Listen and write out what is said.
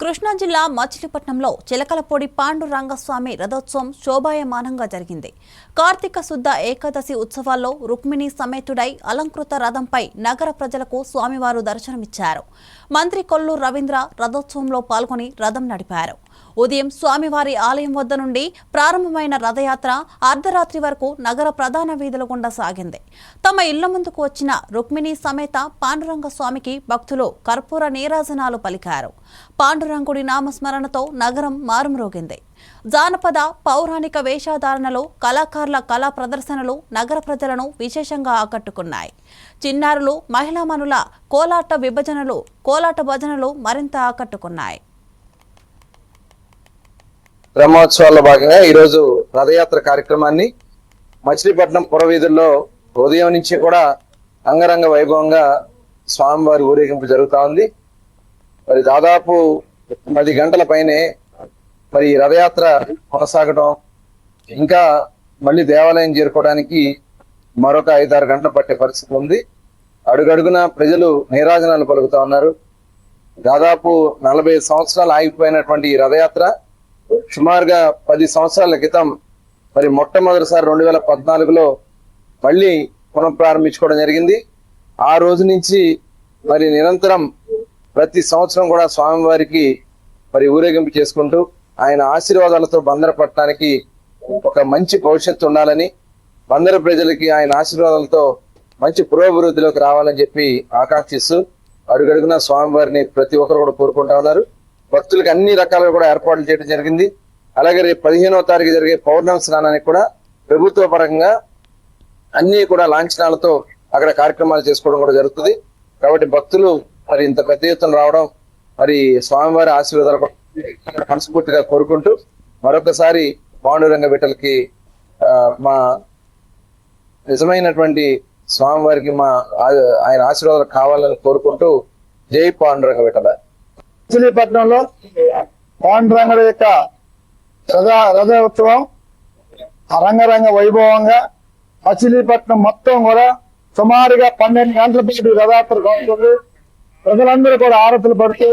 కృష్ణా జిల్లా మచిలీపట్నంలో చిలకలపూడి పాండురంగస్వామి రథోత్సవం శోభాయమానంగా జరిగింది. కార్తీక శుద్ధ ఏకాదశి ఉత్సవాల్లో రుక్మిణి సమేతుడై అలంకృత రథంపై నగర ప్రజలకు స్వామివారు దర్శనమిచ్చారు. మంత్రి కొల్లు రవీంద్ర రథోత్సవంలో పాల్గొని రథం నడిపారు. ఉదయం స్వామివారి ఆలయం వద్ద నుండి ప్రారంభమైన రథయాత్ర అర్ధరాత్రి వరకు నగర ప్రధాన వీధుల గుండా సాగింది. తమ ఇళ్ల ముందుకు వచ్చిన రుక్మిణి సమేత పాండురంగ స్వామికి భక్తులు కర్పూర నీరాజనాలు పలికారు. పాండురంగుడి నామస్మరణతో నగరం మారుమ్రోగింది. జానపద పౌరాణిక వేషధారణలు, కళాకారుల కళా ప్రదర్శనలు నగర ప్రజలను విశేషంగా ఆకట్టుకున్నాయి. చిన్నారులు, మహిళామణుల కోలాట భజనలు మరింత ఆకట్టుకున్నాయి. బ్రహ్మోత్సవాల్లో భాగంగా ఈరోజు రథయాత్ర కార్యక్రమాన్ని మచిలీపట్నం పురవీధుల్లో ఉదయం నుంచి కూడా అంగరంగ వైభవంగా స్వామివారి ఊరేగింపు జరుగుతూ ఉంది. మరి దాదాపు 10 గంటల పైనే మరి రథయాత్ర కొనసాగడం, ఇంకా మళ్ళీ దేవాలయం చేరుకోవడానికి మరొక 5-6 గంటలు పట్టే పరిస్థితి ఉంది. అడుగడుగున ప్రజలు నీరాజనాలు పలుకుతా ఉన్నారు. దాదాపు 40 సంవత్సరాలు ఆగిపోయినటువంటి ఈ రథయాత్ర సుమారుగా 10 సంవత్సరాల క్రితం మరి మొట్టమొదటిసారి 2014లో మళ్ళీ పునఃప్రారంభించుకోవడం జరిగింది. ఆ రోజు నుంచి మరి నిరంతరం ప్రతి సంవత్సరం కూడా స్వామివారికి మరి ఊరేగింపు చేసుకుంటూ ఆయన ఆశీర్వాదాలతో బందర పట్టణానికి ఒక మంచి భవిష్యత్తు ఉండాలని, బందర ప్రజలకి ఆయన ఆశీర్వాదాలతో మంచి పురోభివృద్ధిలోకి రావాలని చెప్పి ఆకాంక్షిస్తూ అడుగడుగున స్వామివారిని ప్రతి ఒక్కరు కూడా కోరుకుంటా ఉన్నారు. భక్తులకు అన్ని రకాలుగా కూడా ఏర్పాట్లు చేయడం జరిగింది. అలాగే రేపు 15వ తారీఖు జరిగే పౌర్ణమి స్నానానికి కూడా ప్రభుత్వ పరంగా అన్ని కూడా లాంఛనాలతో అక్కడ కార్యక్రమాలు చేసుకోవడం కూడా జరుగుతుంది. కాబట్టి భక్తులు మరి ఇంత పెద్ద ఎత్తున రావడం, మరి స్వామివారి ఆశీర్వాదాలు మనస్ఫూర్తిగా కోరుకుంటూ మరొకసారి పాండురంగ విఠలకి మా నిజమైనటువంటి స్వామివారికి ఆయన ఆశీర్వాదాలు కావాలని కోరుకుంటూ జై పాండురంగ విఠల. మచిలీపట్నంలో పాండురంగుడి యొక్క రథోత్సవం రంగరంగ వైభవంగా మచిలీపట్నం మొత్తం కూడా సుమారుగా 12 గంటల పాటు రథయాత్ర జరుగుతుంది. ప్రజలందరూ కూడా ఆరతులు పడుతూ